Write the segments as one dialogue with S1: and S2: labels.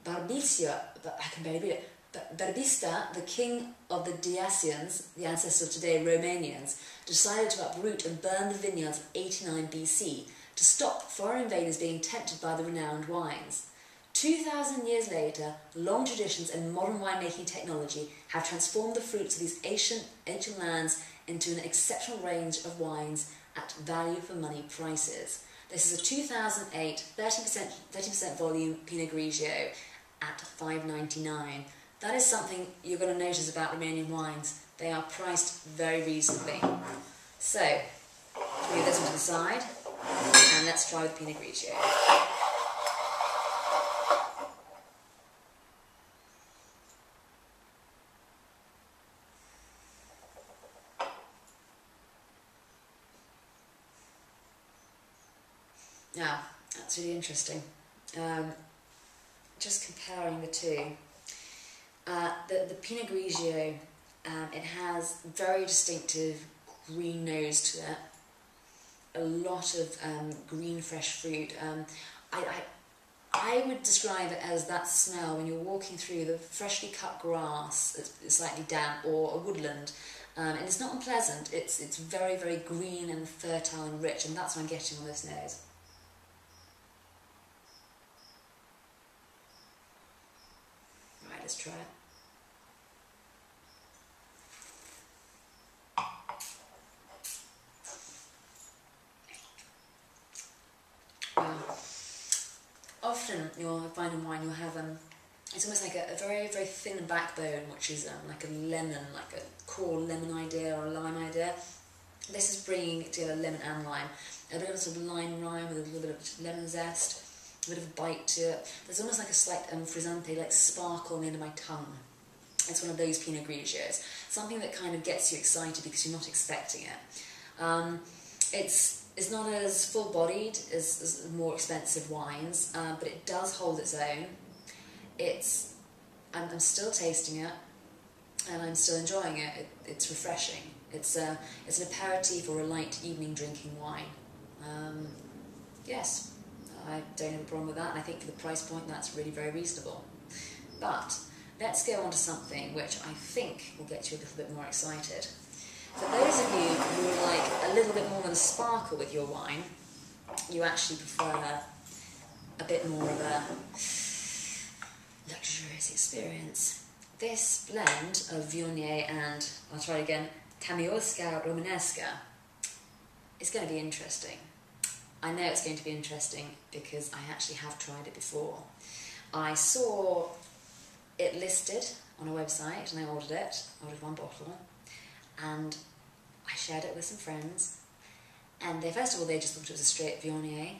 S1: I can barely read it. Barbista, the king of the Dacians, the ancestors of today Romanians, decided to uproot and burn the vineyards of 89 BC to stop foreign invaders being tempted by the renowned wines. 2,000 years later, long traditions and modern winemaking technology have transformed the fruits of these ancient lands into an exceptional range of wines at value for money prices. This is a 2008 30% volume Pinot Grigio at $5.99. That is something you're going to notice about Romanian wines. They are priced very reasonably. So, move this one to the side, and let's try with Pinot Grigio. Now, that's really interesting. Just comparing the two. The Pinot Grigio, it has very distinctive green nose to it, a lot of green fresh fruit. I would describe it as that smell when you're walking through the freshly cut grass, it's slightly damp, or a woodland, and it's not unpleasant. It's very, very green and fertile and rich, and that's what I'm getting on this nose. Right, let's try it. Often you'll find in wine you'll have it's almost like a very, very thin backbone, which is like a lemon, like a core lemon idea or a lime idea. This is bringing together lemon and lime, a bit of sort of lime rind with a little bit of lemon zest, a bit of a bite to it. There's almost like a slight frizzante, like sparkle on the end of my tongue. It's one of those Pinot Grigios, something that kind of gets you excited because you're not expecting it. It's not as full-bodied as more expensive wines, but it does hold its own. I'm still tasting it, and I'm still enjoying it. It's refreshing. It's an aperitif or a light evening drinking wine. Yes, I don't have a problem with that, and I think for the price point that's really very reasonable. But let's go on to something which I think will get you a little bit more excited. For those of you who like a little bit more of a sparkle with your wine, you actually prefer a bit more of a luxurious experience. This blend of Viognier and, I'll try it again, Tamiolska Romanesca is going to be interesting. I know it's going to be interesting because I actually have tried it before. I saw it listed on a website and I ordered it. I ordered one bottle. And I shared it with some friends, and first of all they just thought it was a straight Viognier,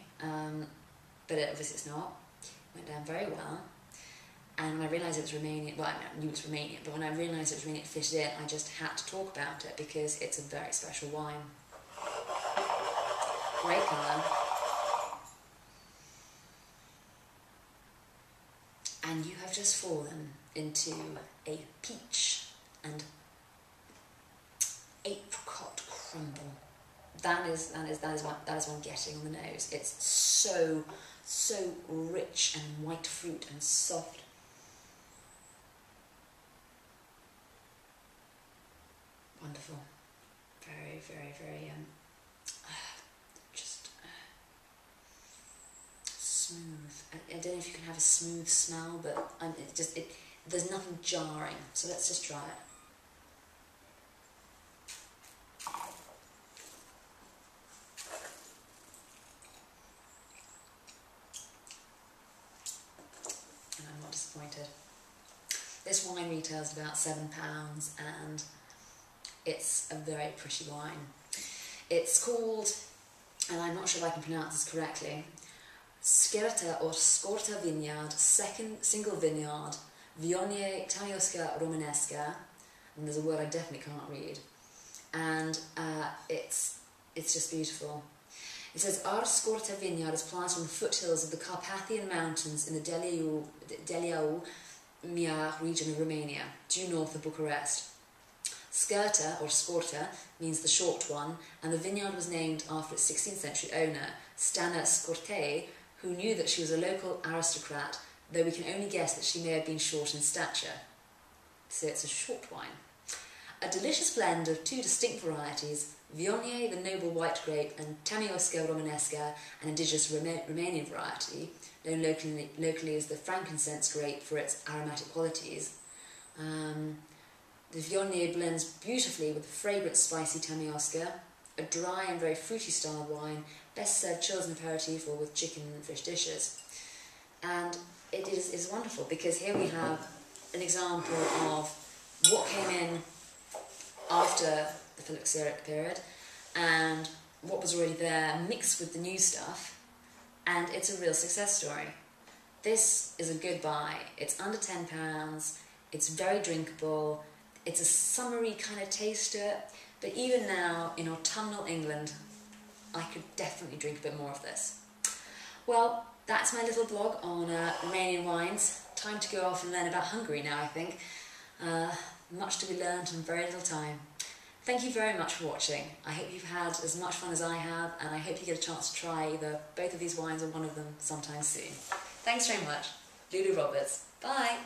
S1: but obviously it's not. It went down very well, and when I realised it was Romanian, well I knew it was Romanian, but when I realised it was Romanian, it fitted in, I just had to talk about it because it's a very special wine. Great colour, and you have just fallen into a peach and apricot crumble. That is what I'm getting on the nose. It's so rich and white fruit and soft. Wonderful. Very, very, very just smooth. I don't know if you can have a smooth smell, but there's nothing jarring. So let's just try it. Disappointed. This wine retails about £7 and it's a very pretty wine. It's called, and I'm not sure if I can pronounce this correctly, Scerta or Scorta Vineyard, single vineyard, Viognier Tamiolska Romanesca, and there's a word I definitely can't read, and it's just beautiful. It says, our Scorta vineyard is planted on the foothills of the Carpathian Mountains in the Deliau Miar region of Romania, due north of Bucharest. Scerta, or Scorta, means the short one, and the vineyard was named after its 16th century owner, Stana Scortei, who knew that she was a local aristocrat though we can only guess that she may have been short in stature. So it's a short wine. A delicious blend of two distinct varieties, Viognier, the noble white grape, and Tamiosca romanesca, an indigenous Romanian variety, known locally as the frankincense grape for its aromatic qualities. The Viognier blends beautifully with the fragrant, spicy Tamiosca, a dry and very fruity style wine, best served chilled as an aperitif or with chicken and fish dishes. And it is wonderful because here we have an example of what came in after the phylloxeric period and what was already there mixed with the new stuff, and it's a real success story. This is a good buy. It's under £10, it's very drinkable, it's a summery kind of taste to it, but even now in autumnal England I could definitely drink a bit more of this. Well, that's my little blog on Romanian wines. Time to go off and learn about Hungary now, I think. Much to be learned in very little time. Thank you very much for watching. I hope you've had as much fun as I have, and I hope you get a chance to try either both of these wines or one of them sometime soon. Thanks very much. Lulu Roberts. Bye.